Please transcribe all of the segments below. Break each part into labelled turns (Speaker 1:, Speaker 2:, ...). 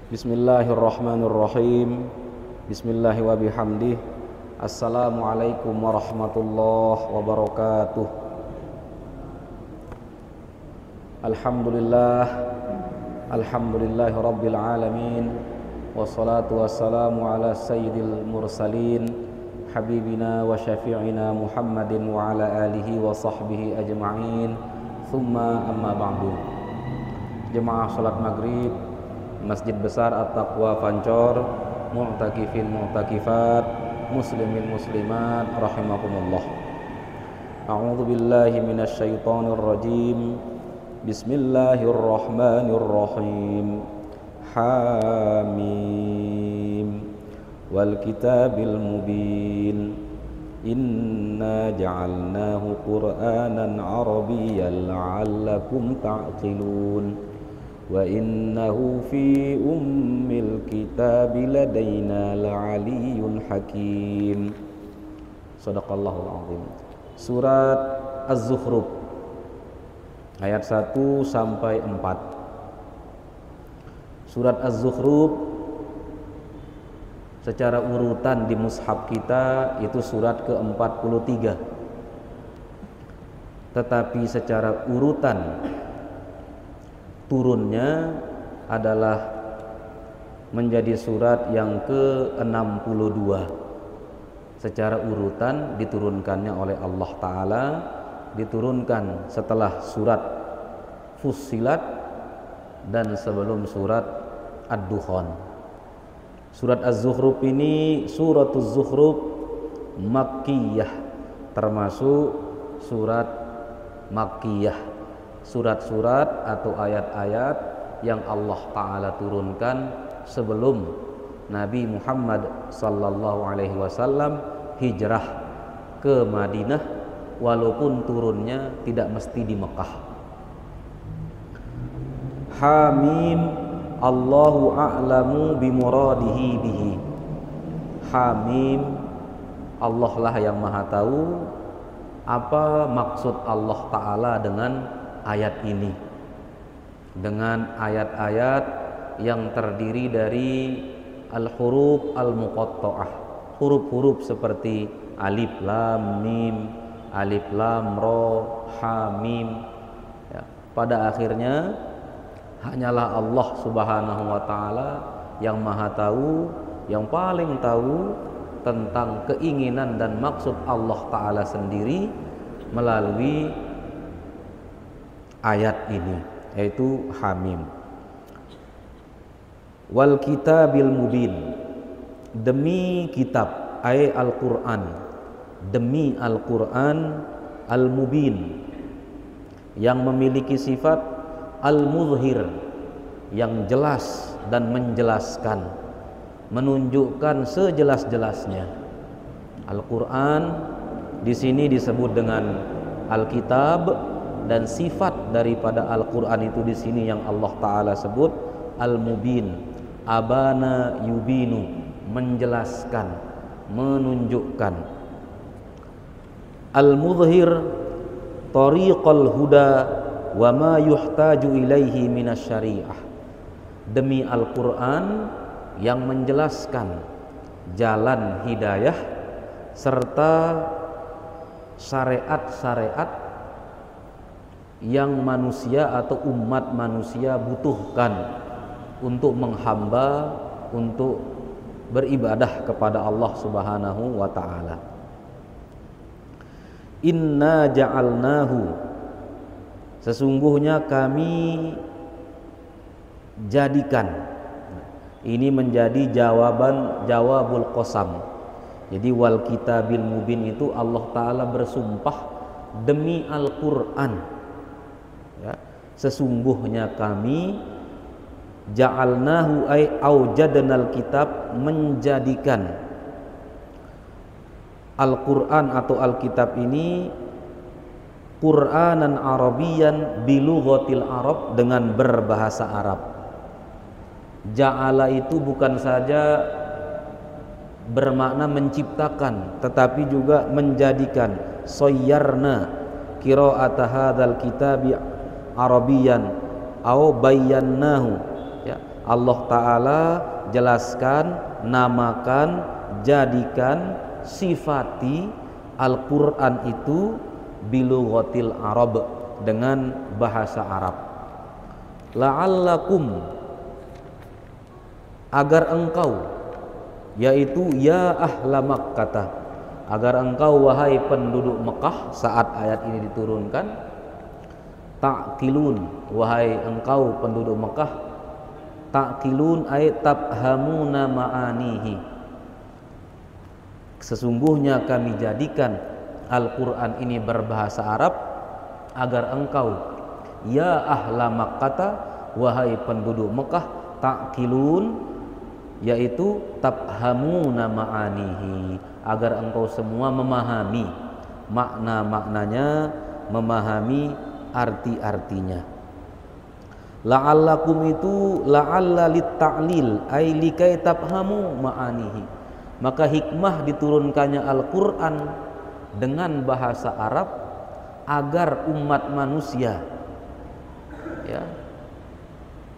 Speaker 1: Bismillahirrahmanirrahim. Bismillahi wa bihamdih. Assalamualaikum warahmatullahi wabarakatuh. Alhamdulillah. Alhamdulillahi rabbil alamin. Wassalatu wassalamu ala sayyidil mursalin habibina wa syafi'ina Muhammadin wa ala alihi wa sahbihi ajma'in. Thumma amma ba'du. Jemaah salat maghrib Masjid Besar At-Taqwa Pancor, mu'takifin mu'takifat, muslimin muslimat rahimakumullah. A'udzu billahi minasyaitonir rajim. Bismillahirrahmanirrahim. Hamim wal kitabil mubin. Inna ja'alnahu Qur'anan Arabiyyan la'allakum ta'qilun. Wa innahu fi ummil kitabi ladaina la'aliyyun hakim. Shadaqallahul azim. Surat Az-Zukhruf ayat 1 sampai 4. Surat Az-Zukhruf secara urutan di mushaf kita itu surat ke-43. Tetapi secara urutan turunnya adalah menjadi surat yang ke-62. Secara urutan diturunkannya oleh Allah Ta'ala, diturunkan setelah surat Fussilat dan sebelum surat Ad-Dukhan. Surat Az-Zukhruf ini Suratuz Zukhruf Makkiyah, termasuk surat Makkiyah, surat-surat atau ayat-ayat yang Allah Ta'ala turunkan sebelum Nabi Muhammad sallallahu alaihi wasallam hijrah ke Madinah, walaupun turunnya tidak mesti di Mekah. Hamim, Allahu a'lamu bimuradihi bihi. Hamim, Allah lah yang maha tahu apa maksud Allah Ta'ala dengan ayat ini, dengan ayat-ayat yang terdiri dari al-huruf al-muqatta'ah, huruf-huruf seperti alif lam mim, alif lam ra, ha mim ya. Pada akhirnya hanyalah Allah Subhanahu wa ta'ala yang maha tahu, yang paling tahu tentang keinginan dan maksud Allah Ta'ala sendiri melalui ayat ini, yaitu Hamim. Wal kitabil mubin, demi kitab ay Al-Quran, demi Al-Quran al-mubin, yang memiliki sifat al-muzhir, yang jelas dan menjelaskan, menunjukkan sejelas-jelasnya. Al-Quran di sini disebut dengan Al-Kitab, dan sifat daripada Al-Quran itu di sini yang Allah Ta'ala sebut Al-Mubin, abana yubinu, menjelaskan, menunjukkan. Al-Mudhir, tariqal huda wa ma yuhtaju ilaihi minasyariah, demi Al-Quran yang menjelaskan jalan hidayah serta syariat-syariat yang manusia atau umat manusia butuhkan untuk menghamba, untuk beribadah kepada Allah Subhanahu wa ta'ala. Inna ja'alnahu, sesungguhnya kami jadikan. Ini menjadi jawabul qasam. Jadi wal kitabil mubin itu Allah Ta'ala bersumpah demi Al-Quran ya, sesungguhnya kami ja'alnahu ay aujadnal kitab, menjadikan Al-Quran atau Alkitab ini Qur'anan Arabiyyan bilughatil Arab, dengan berbahasa Arab. Ja'ala itu bukan saja bermakna menciptakan, tetapi juga menjadikan. Sayyarna qira'ata hadzal kitabi Arabiyyan au bayyannahu ya, Allah Ta'ala jelaskan, namakan, jadikan, sifati Al-Quran itu bilughatil Arab, dengan bahasa Arab. La'allakum, agar engkau, yaitu ya ahla Makkah, agar engkau wahai penduduk Mekah saat ayat ini diturunkan, ta'qilun, wahai engkau penduduk Mekah, ta'qilun ay tabhamuna ma'anihi, sesungguhnya kami jadikan Al-Quran ini berbahasa Arab agar engkau ya ahla Makkah, wahai penduduk Mekah, ta'qilun, yaitu tabhamuna ma'anihi, agar engkau semua memahami makna-maknanya, memahami arti-artinya. La'allakum itu la'alla lit-ta'lil ay likai tabhamu ma'anihi, maka hikmah diturunkannya Al-Quran dengan bahasa Arab agar umat manusia, ya,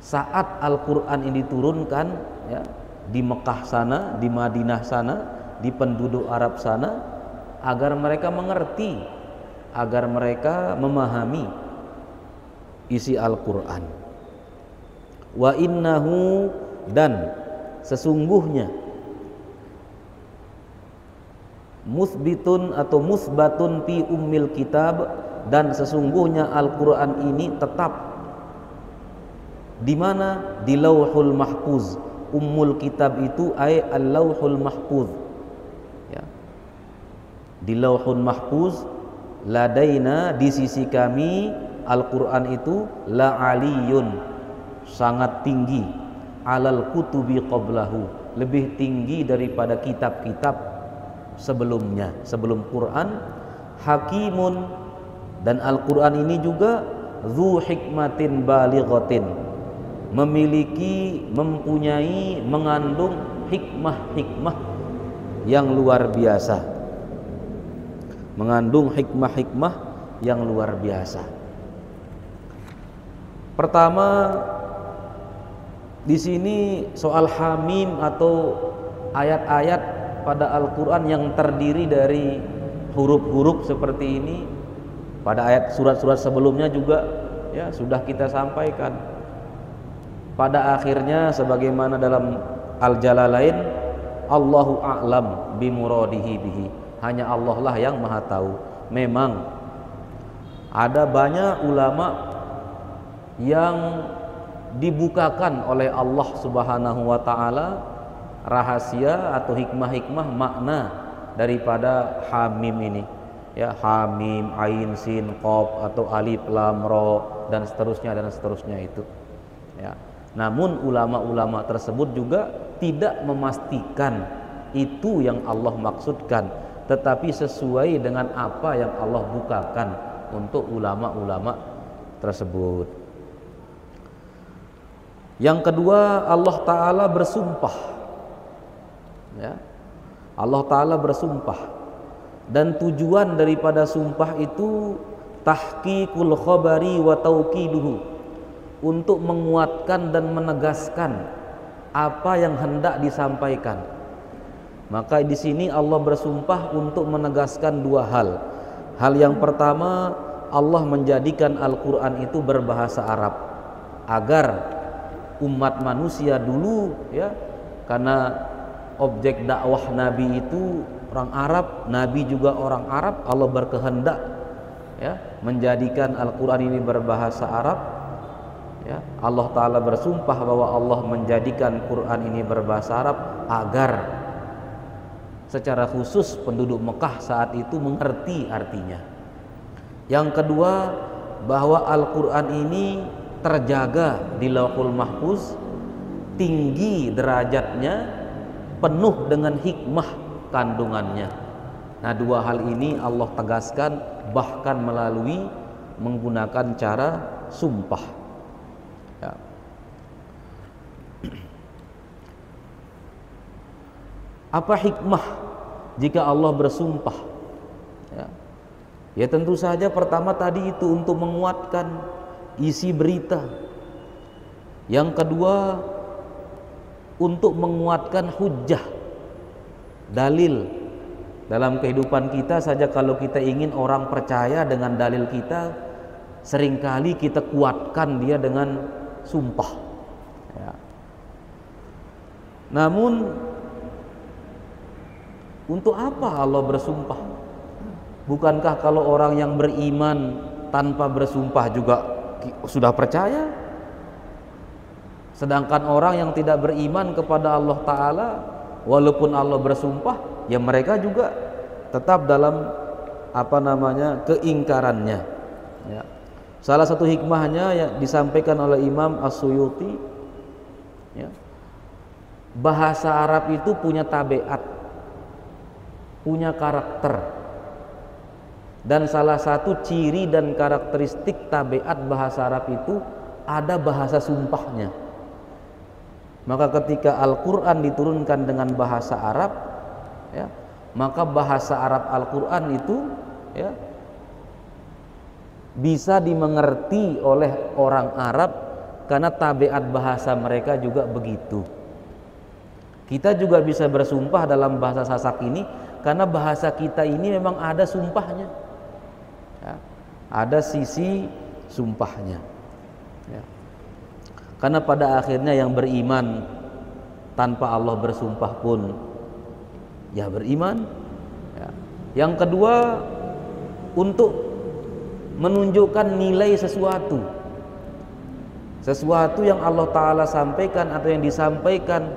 Speaker 1: saat Al-Quran ini diturunkan, ya, di Mekah sana, di Madinah sana, di penduduk Arab sana, agar mereka mengerti, agar mereka memahami isi Al-Quran. Wa innahu, dan sesungguhnya, musbitun atau musbatun fi ummil kitab, dan sesungguhnya Al-Quran ini tetap di mana? Di Lauhul Mahfuz. Ummul kitab itu ay al-Lauhul Mahfuz, ya. Di Lauhul Mahfuz, ladaina, di sisi kami, Al-Quran itu la aliyun, sangat tinggi, alal kutubi qablahu, lebih tinggi daripada kitab-kitab sebelumnya, sebelum Quran. Hakimun, dan Al-Quran ini juga dzu hikmatin balighatin, mempunyai, mengandung hikmah-hikmah yang luar biasa, mengandung hikmah-hikmah yang luar biasa. Pertama, di sini soal Hamim atau ayat-ayat pada Al-Quran yang terdiri dari huruf-huruf seperti ini. Pada ayat surat-surat sebelumnya juga, ya, sudah kita sampaikan. Pada akhirnya sebagaimana dalam Al-Jalalain, Allahu a'lam bimuradihi bihi, hanya Allah lah yang maha tahu. Memang ada banyak ulama yang dibukakan oleh Allah Subhanahu wa ta'ala rahasia atau hikmah-hikmah makna daripada Hamim ini, ya, Hamim, Ain, Sin, Qaf, atau Alif, Lam, Ra, dan seterusnya itu, ya. Namun ulama-ulama tersebut juga tidak memastikan itu yang Allah maksudkan, tetapi sesuai dengan apa yang Allah bukakan untuk ulama-ulama tersebut. Yang kedua, Allah Ta'ala bersumpah, ya. Allah Ta'ala bersumpah, dan tujuan daripada sumpah itu tahqiqul khabari wa tauqiduhu, untuk menguatkan dan menegaskan apa yang hendak disampaikan. Maka di sini Allah bersumpah untuk menegaskan dua hal. Hal yang pertama, Allah menjadikan Al-Quran itu berbahasa Arab agar umat manusia dulu, ya, karena objek dakwah Nabi itu orang Arab, Nabi juga orang Arab, Allah berkehendak, ya, menjadikan Al-Quran ini berbahasa Arab, ya. Allah Ta'ala bersumpah bahwa Allah menjadikan Quran ini berbahasa Arab agar secara khusus penduduk Mekah saat itu mengerti artinya. Yang kedua, bahwa Al-Quran ini terjaga di Lauhul Mahfuz, tinggi derajatnya, penuh dengan hikmah kandungannya. Nah, dua hal ini Allah tegaskan bahkan melalui menggunakan cara sumpah, ya. Apa hikmah jika Allah bersumpah? Ya, ya tentu saja pertama tadi itu untuk menguatkan isi berita. Yang kedua, untuk menguatkan hujjah, dalil. Dalam kehidupan kita saja kalau kita ingin orang percaya dengan dalil kita, seringkali kita kuatkan dia dengan sumpah ya. Namun untuk apa Allah bersumpah? Bukankah kalau orang yang beriman tanpa bersumpah juga sudah percaya? Sedangkan orang yang tidak beriman kepada Allah Ta'ala, walaupun Allah bersumpah, ya mereka juga tetap dalam keingkarannya ya. Salah satu hikmahnya yang disampaikan oleh Imam As-Suyuti ya, bahasa Arab itu punya tabiat, punya karakter, dan salah satu ciri dan karakteristik tabiat bahasa Arab itu ada bahasa sumpahnya. Maka ketika Al-Quran diturunkan dengan bahasa Arab ya, maka bahasa Arab Al-Quran itu ya, bisa dimengerti oleh orang Arab karena tabiat bahasa mereka juga begitu. Kita juga bisa bersumpah dalam bahasa Sasak ini karena bahasa kita ini memang ada sumpahnya ya, ada sisi sumpahnya ya. Karena pada akhirnya yang beriman tanpa Allah bersumpah pun ya beriman ya. Yang kedua, untuk menunjukkan nilai sesuatu yang Allah Ta'ala sampaikan atau yang disampaikan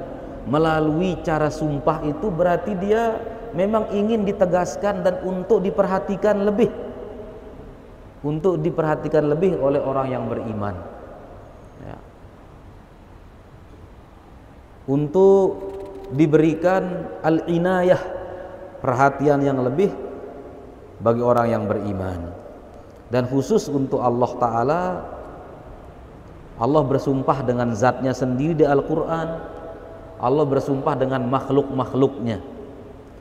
Speaker 1: melalui cara sumpah, itu berarti dia memang ingin ditegaskan dan untuk diperhatikan lebih oleh orang yang beriman ya. Untuk diberikan al-inayah, perhatian yang lebih bagi orang yang beriman. Dan khusus untuk Allah Ta'ala, Allah bersumpah dengan zatnya sendiri di Al-Quran, Allah bersumpah dengan makhluk-makhluknya,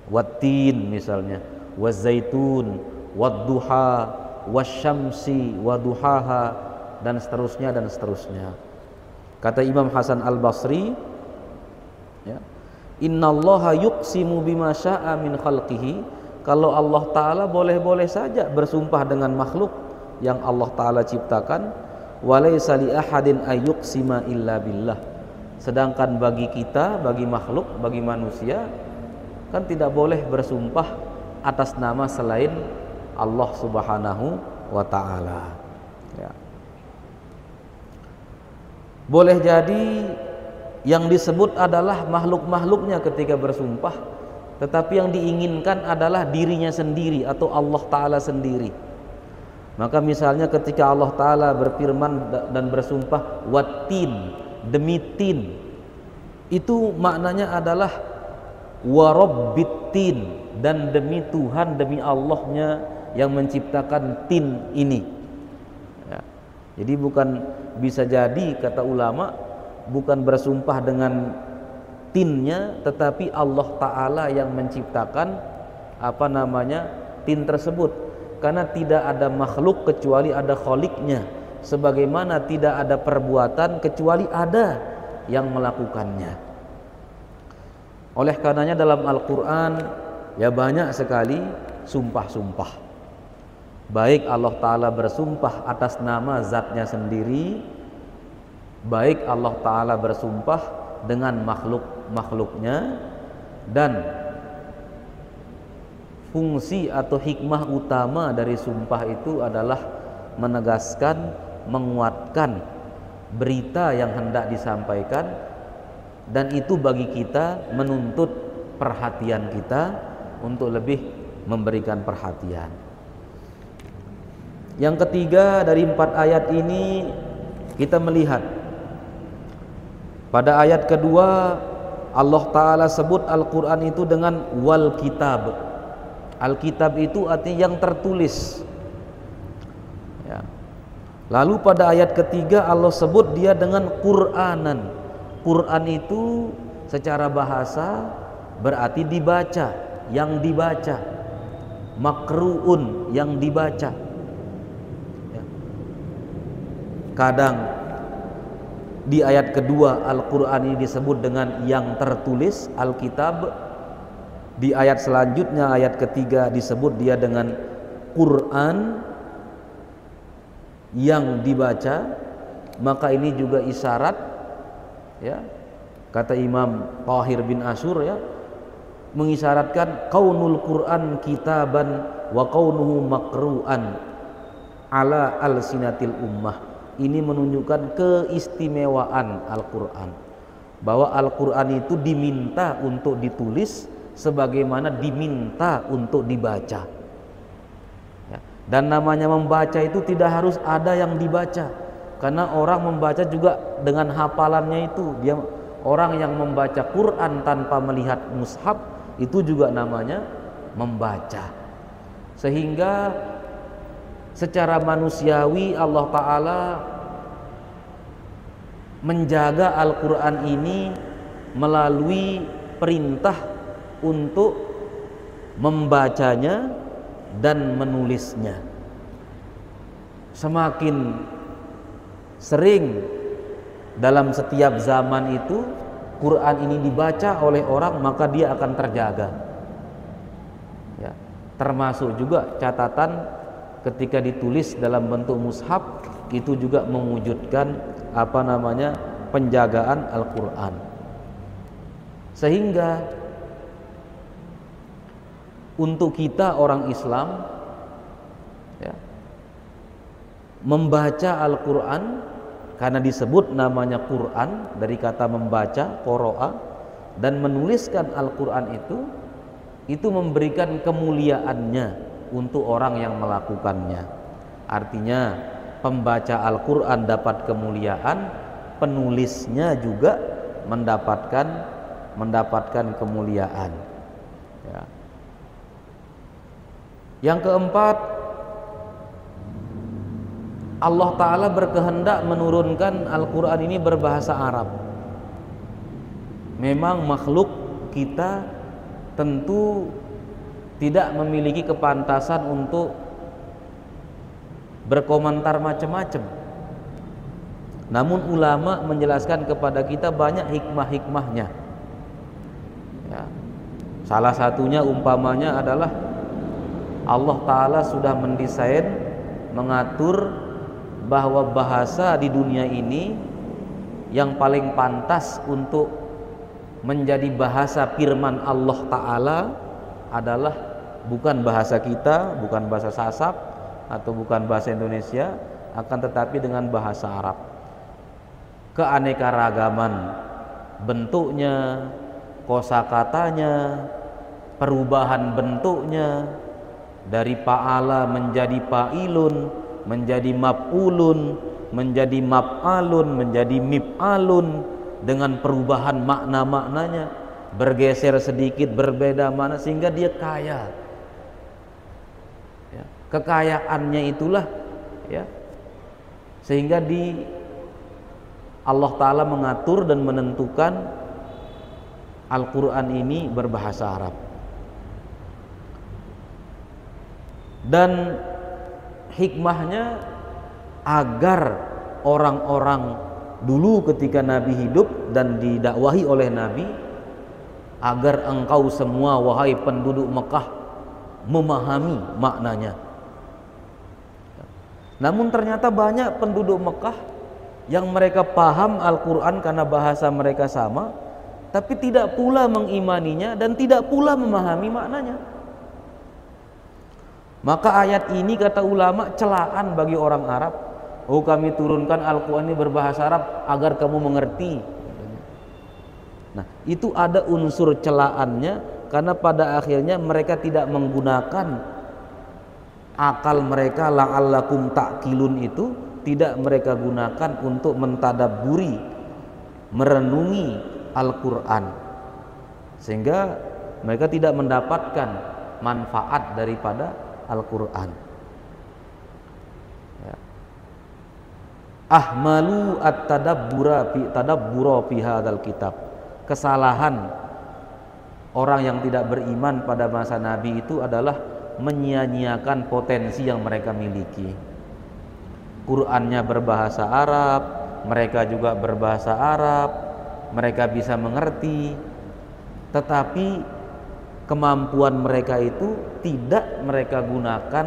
Speaker 1: wattin misalnya, wazaitun, wadduha, wasyamsi, waduhaha, dan seterusnya dan seterusnya. Kata Imam Hasan Al-Basri ya, innallaha yuqsimu bima sya'a min khalqihi, kalau Allah Ta'ala boleh-boleh saja bersumpah dengan makhluk yang Allah Ta'ala ciptakan, walaysa li ahadin ayyuqsima illa billah, sedangkan bagi kita, bagi makhluk, bagi manusia kan tidak boleh bersumpah atas nama selain Allah Subhanahu wa Ta'ala ya. Boleh jadi yang disebut adalah makhluk-makhluknya ketika bersumpah, tetapi yang diinginkan adalah dirinya sendiri atau Allah Ta'ala sendiri. Maka misalnya ketika Allah Ta'ala berfirman dan bersumpah wattin, demi tin, itu maknanya adalah warabbittin, dan demi Tuhan, demi Allahnya yang menciptakan tin ini ya. Jadi bukan, bisa jadi kata ulama, bukan bersumpah dengan tinnya, tetapi Allah Ta'ala yang menciptakan tin tersebut, karena tidak ada makhluk kecuali ada kholiknya, sebagaimana tidak ada perbuatan kecuali ada yang melakukannya. Oleh karenanya dalam Al-Quran ya banyak sekali sumpah-sumpah, baik Allah Ta'ala bersumpah atas nama zatnya sendiri, baik Allah Ta'ala bersumpah dengan makhluk-makhluknya, dan fungsi atau hikmah utama dari sumpah itu adalah menegaskan, menguatkan berita yang hendak disampaikan, dan itu bagi kita menuntut perhatian kita untuk lebih memberikan perhatian. Yang ketiga dari 4 ayat ini kita melihat pada ayat kedua Allah Ta'ala sebut Al-Quran itu dengan wal kitab. Al-kitab itu artinya yang tertulis ya. Lalu pada ayat ketiga Allah sebut dia dengan Qur'anan. Quran itu secara bahasa berarti dibaca, yang dibaca, makru'un, yang dibaca ya. Kadang Di ayat kedua Al-Quran ini disebut dengan yang tertulis, Alkitab. Di ayat selanjutnya, ayat ketiga, disebut dia dengan Quran yang dibaca. Maka ini juga isyarat, ya, kata Imam Tahir bin Asyur, ya, mengisyaratkan kaunul Quran kitaban wa kaunuhu makru'an ala alsinatil ummah. Ini menunjukkan keistimewaan Al-Quran, bahwa Al-Quran itu diminta untuk ditulis sebagaimana diminta untuk dibaca, ya. Dan namanya membaca itu tidak harus ada yang dibaca, karena orang membaca juga dengan hafalannya itu. Dia orang yang membaca Quran tanpa melihat mushaf itu juga namanya membaca. Sehingga secara manusiawi Allah Ta'ala menjaga Al-Quran ini melalui perintah untuk membacanya dan menulisnya. Semakin sering dalam setiap zaman itu Quran ini dibaca oleh orang, maka dia akan terjaga, ya. Termasuk juga catatan ketika ditulis dalam bentuk mushaf, itu juga mewujudkan penjagaan Al-Quran. Sehingga untuk kita orang Islam, ya, membaca Al-Quran, karena disebut namanya Quran dari kata membaca, qoro'a, dan menuliskan Al-Quran itu memberikan kemuliaannya untuk orang yang melakukannya. Artinya pembaca Al-Quran dapat kemuliaan, penulisnya juga mendapatkan kemuliaan, ya. Yang keempat, Allah Ta'ala berkehendak menurunkan Al-Quran ini berbahasa Arab. Memang makhluk kita tentu tidak memiliki kepantasan untuk berkomentar macam-macam. Namun ulama menjelaskan kepada kita banyak hikmah-hikmahnya, ya. Salah satunya umpamanya adalah Allah Ta'ala sudah mendesain, mengatur bahwa bahasa di dunia ini yang paling pantas untuk menjadi bahasa firman Allah Ta'ala adalah bukan bahasa kita, bukan bahasa Sasak atau bukan bahasa Indonesia, akan tetapi dengan bahasa Arab. Keanekaragaman bentuknya, kosakatanya, perubahan bentuknya dari fa'ala menjadi fa'ilun, menjadi maf'ulun, menjadi maf'alun, menjadi mif'alun, dengan perubahan makna-maknanya, bergeser sedikit, berbeda makna, sehingga dia kaya, ya. Kekayaannya itulah, ya, sehingga Allah Ta'ala mengatur dan menentukan Al-Quran ini berbahasa Arab. Dan hikmahnya agar orang-orang dulu ketika Nabi hidup dan didakwahi oleh Nabi, agar engkau semua wahai penduduk Mekah memahami maknanya. Namun ternyata banyak penduduk Mekah yang mereka paham Al-Quran karena bahasa mereka sama, tapi tidak pula mengimaninya dan tidak pula memahami maknanya. Maka ayat ini kata ulama celaan bagi orang Arab. Oh, kami turunkan Al-Quran ini berbahasa Arab agar kamu mengerti. Nah, itu ada unsur celaannya, karena pada akhirnya mereka tidak menggunakan akal mereka, la'allakum ta'qilun itu tidak mereka gunakan untuk mentadabburi, merenungi Al-Quran, sehingga mereka tidak mendapatkan manfaat daripada Al-Quran. Ya. Ahmalu at-tadabbura fi hadzal kitab. Kesalahan orang yang tidak beriman pada masa Nabi itu adalah menyia-nyiakan potensi yang mereka miliki. Qurannya berbahasa Arab, mereka juga berbahasa Arab, mereka bisa mengerti, tetapi kemampuan mereka itu tidak mereka gunakan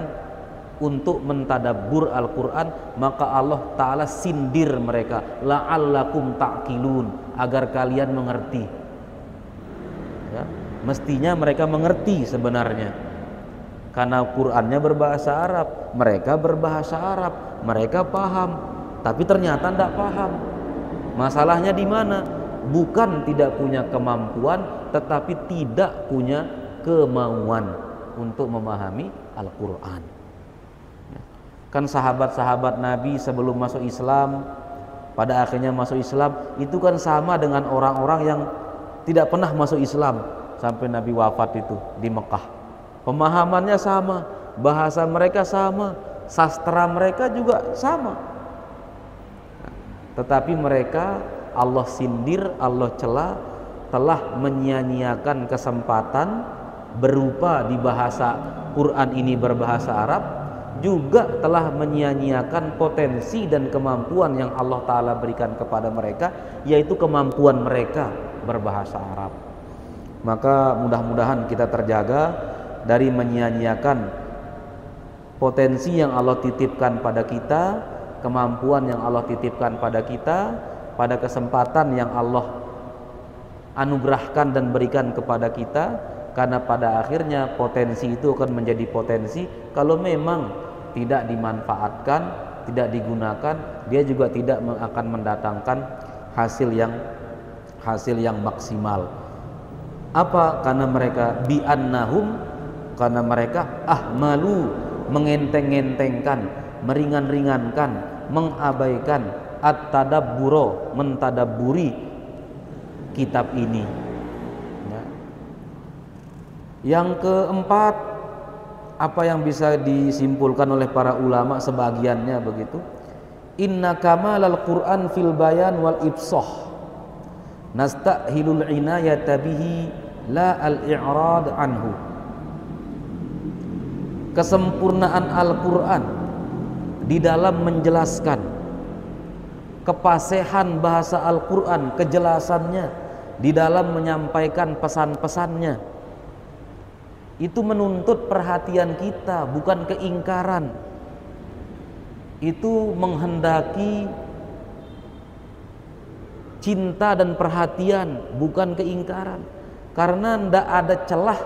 Speaker 1: untuk mentadabbur Al-Quran, maka Allah Ta'ala sindir mereka, la'allakum ta'qilun, agar kalian mengerti. Ya, mestinya mereka mengerti sebenarnya, karena Qurannya berbahasa Arab, mereka berbahasa Arab, mereka paham, tapi ternyata tidak paham. Masalahnya di mana? Bukan tidak punya kemampuan, tetapi tidak punya kemauan untuk memahami Al-Quran. Kan sahabat-sahabat Nabi sebelum masuk Islam, pada akhirnya masuk Islam, itu kan sama dengan orang-orang yang tidak pernah masuk Islam sampai Nabi wafat itu di Mekah. Pemahamannya sama, bahasa mereka sama, sastra mereka juga sama. Tetapi mereka Allah sindir, Allah cela, telah menyia-nyiakan kesempatan berupa di bahasa Quran ini berbahasa Arab, juga telah menyia-nyiakan potensi dan kemampuan yang Allah Ta'ala berikan kepada mereka, yaitu kemampuan mereka berbahasa Arab. Maka mudah-mudahan kita terjaga dari menyia-nyiakan potensi yang Allah titipkan pada kita, kemampuan yang Allah titipkan pada kita, pada kesempatan yang Allah anugerahkan dan berikan kepada kita, karena pada akhirnya potensi itu akan menjadi potensi kalau memang tidak dimanfaatkan, tidak digunakan, dia juga tidak akan mendatangkan hasil yang maksimal. Apa? Karena mereka bi'annahum, karena mereka ahmalu, mengenteng-entengkan, meringan-ringankan, mengabaikan at-tadabburo, mentadabburi kitab ini. Ya. Yang keempat, apa yang bisa disimpulkan oleh para ulama sebagiannya begitu, inna kamalal Qur'an fil bayan wal ibsah nastahilul inayata bihi la al-i'rad anhu. Kesempurnaan Al-Quran di dalam menjelaskan, kepasehan bahasa Al-Quran, kejelasannya di dalam menyampaikan pesan-pesannya, itu menuntut perhatian kita, bukan keingkaran. Itu menghendaki cinta dan perhatian, bukan keingkaran. Karena tidak ada celah,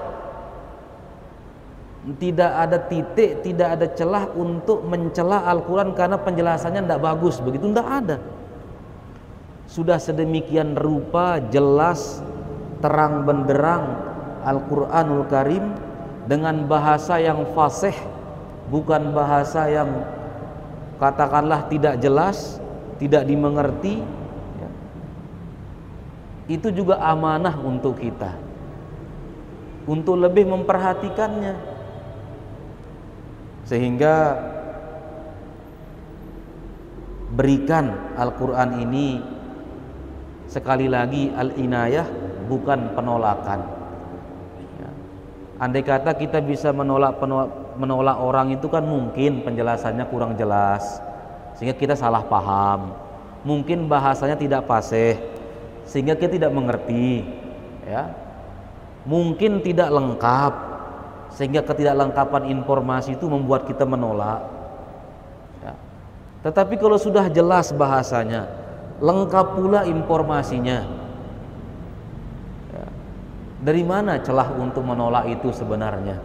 Speaker 1: tidak ada titik, tidak ada celah untuk mencela Al-Quran karena penjelasannya tidak bagus, begitu tidak ada. Sudah sedemikian rupa, jelas, terang benderang Al-Quranul Karim dengan bahasa yang fasih, bukan bahasa yang katakanlah tidak jelas, tidak dimengerti. Itu juga amanah untuk kita, untuk lebih memperhatikannya, sehingga berikan Al-Quran ini sekali lagi al-inayah, bukan penolakan. Andai kata kita bisa menolak orang itu kan mungkin penjelasannya kurang jelas sehingga kita salah paham, mungkin bahasanya tidak fasih sehingga kita tidak mengerti, ya. Mungkin tidak lengkap sehingga ketidaklengkapan informasi itu membuat kita menolak, ya. Tetapi kalau sudah jelas bahasanya, lengkap pula informasinya, dari mana celah untuk menolak itu sebenarnya?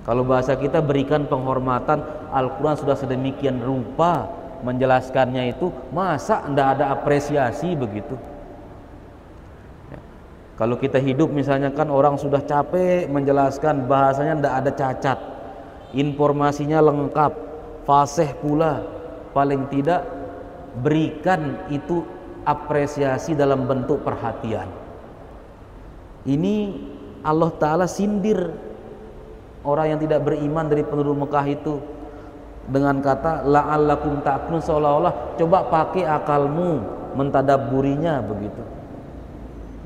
Speaker 1: Kalau bahasa kita berikan penghormatan, Al-Quran sudah sedemikian rupa menjelaskannya itu, masa tidak ada apresiasi begitu? Ya. Kalau kita hidup misalnya kan orang sudah capek menjelaskan, bahasanya tidak ada cacat, informasinya lengkap, fasih pula, paling tidak berikan itu apresiasi dalam bentuk perhatian. Ini Allah Ta'ala sindir orang yang tidak beriman dari penduduk Mekah itu dengan kata la'allakum ta'qilun, seolah-olah coba pakai akalmu mentadabburinya begitu,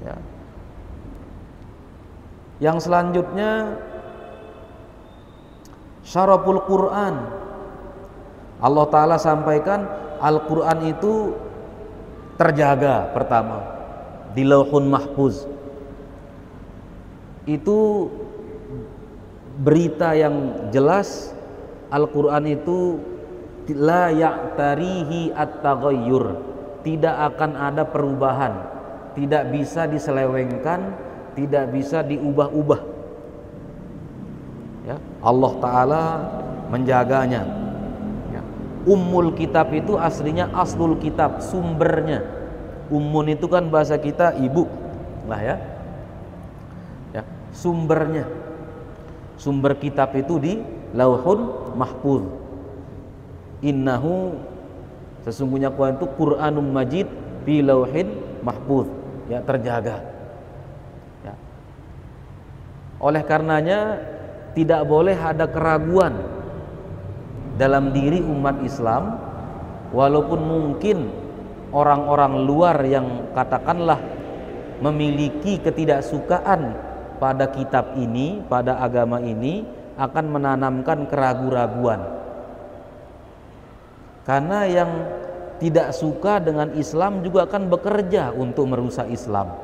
Speaker 1: ya. Yang selanjutnya syaraful Quran, Allah Ta'ala sampaikan Al-Quran itu terjaga pertama di Lauhun Mahfuz. Itu berita yang jelas, Al-Quran itu la ya'tarihi at-taghayyur, tidak akan ada perubahan, tidak bisa diselewengkan, tidak bisa diubah-ubah. Ya, Allah Ta'ala menjaganya. Ya. Ummul kitab itu aslinya aslul kitab, sumbernya. Ummun itu kan bahasa kita ibu lah ya. Ya, sumbernya. Sumber kitab itu di Lauhun Mahfuz. Innahu, sesungguhnya Quran itu Qur'anum Majid fi Lauhin Mahfuz, ya, terjaga. Ya. Oleh karenanya tidak boleh ada keraguan dalam diri umat Islam, walaupun mungkin orang-orang luar yang katakanlah memiliki ketidaksukaan pada kitab ini, pada agama ini, akan menanamkan keraguan-raguan. Karena yang tidak suka dengan Islam juga akan bekerja untuk merusak Islam.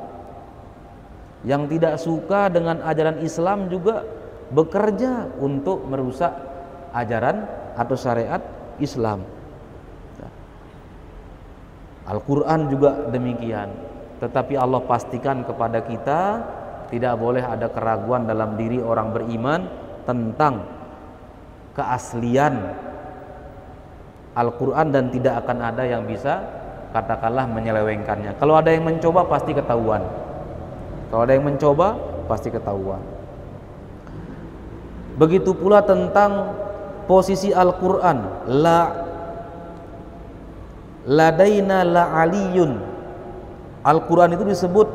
Speaker 1: Yang tidak suka dengan ajaran Islam juga bekerja untuk merusak ajaran atau syariat Islam. Al-Quran juga demikian. Tetapi Allah pastikan kepada kita tidak boleh ada keraguan dalam diri orang beriman tentang keaslian Al-Quran, dan tidak akan ada yang bisa katakanlah menyelewengkannya. Kalau ada yang mencoba pasti ketahuan. Kalau ada yang mencoba pasti ketahuan. Begitu pula tentang posisi Al-Quran, ladaina la aliyun. Al-Quran itu disebut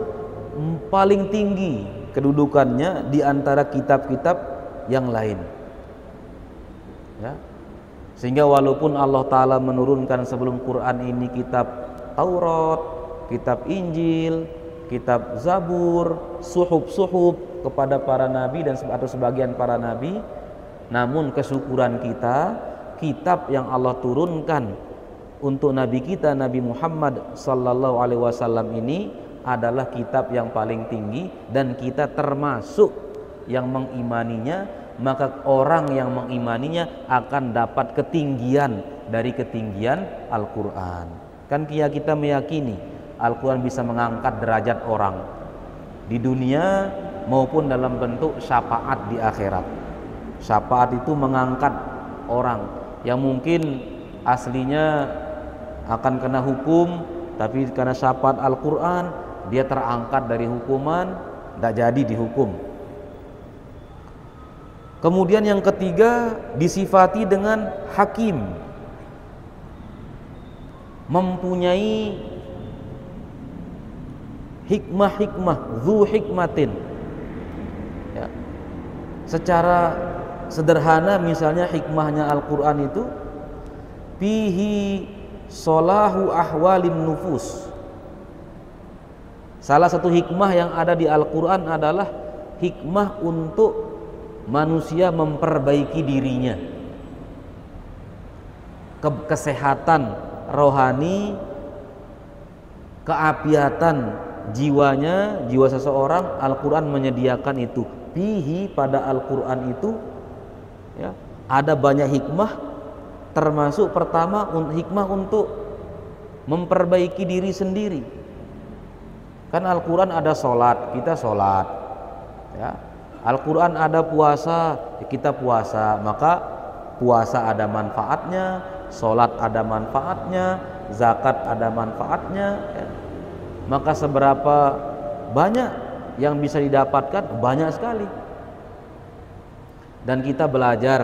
Speaker 1: paling tinggi kedudukannya di antara kitab-kitab yang lain. Ya. Sehingga walaupun Allah Ta'ala menurunkan sebelum Quran ini kitab Taurat, kitab Injil, kitab Zabur, suhuf-suhuf kepada para nabi dan atau sebagian para nabi, namun kesyukuran kita, kitab yang Allah turunkan untuk nabi kita Nabi Muhammad sallallahu alaihi wasallam ini adalah kitab yang paling tinggi, dan kita termasuk yang mengimaninya. Maka orang yang mengimaninya akan dapat ketinggian dari ketinggian Al-Quran. Kan kita meyakini Al-Quran bisa mengangkat derajat orang di dunia maupun dalam bentuk syafaat di akhirat. Syafaat itu mengangkat orang yang mungkin aslinya akan kena hukum, tapi karena syafaat Al-Quran dia terangkat dari hukuman, tidak jadi dihukum. Kemudian yang ketiga, disifati dengan hakim, mempunyai hikmah-hikmah, dzu hikmatin. Ya. Secara sederhana misalnya hikmahnya Al-Quran itu fihi solahu ahwalim nufus. Salah satu hikmah yang ada di Al-Quran adalah hikmah untuk manusia memperbaiki dirinya, kesehatan rohani, keapiatan jiwanya, jiwa seseorang. Al-Quran menyediakan itu. Fihi, pada Al-Quran itu ya, ada banyak hikmah, termasuk pertama hikmah untuk memperbaiki diri sendiri. Kan Al-Quran ada sholat, kita sholat ya. Al-Quran ada puasa, kita puasa, maka puasa ada manfaatnya, sholat ada manfaatnya, zakat ada manfaatnya ya. Maka seberapa banyak yang bisa didapatkan? Banyak sekali. Dan kita belajar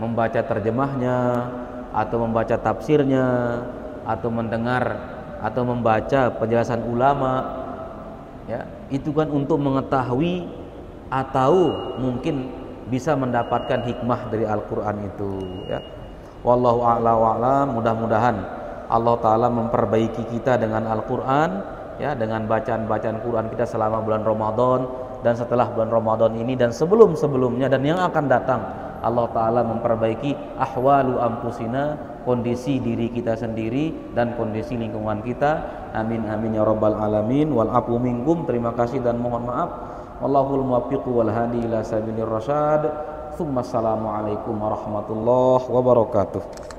Speaker 1: membaca terjemahnya, atau membaca tafsirnya, atau mendengar atau membaca penjelasan ulama ya, itu kan untuk mengetahui atau mungkin bisa mendapatkan hikmah dari Al-Quran itu ya. Wallahu a'la wa'lam. Mudah-mudahan Allah Ta'ala memperbaiki kita dengan Al-Quran ya, dengan bacaan-bacaan Quran kita selama bulan Ramadan dan setelah bulan Ramadan ini dan sebelum-sebelumnya dan yang akan datang. Allah Ta'ala memperbaiki ahwalu anfusina, kondisi diri kita sendiri dan kondisi lingkungan kita. Amin amin ya rabbal alamin. Wal afu minkum, terima kasih dan mohon maaf. Wallahul muwaffiqu wal hadi ila sabilir rasyad. Assalamualaikum warahmatullahi wabarakatuh.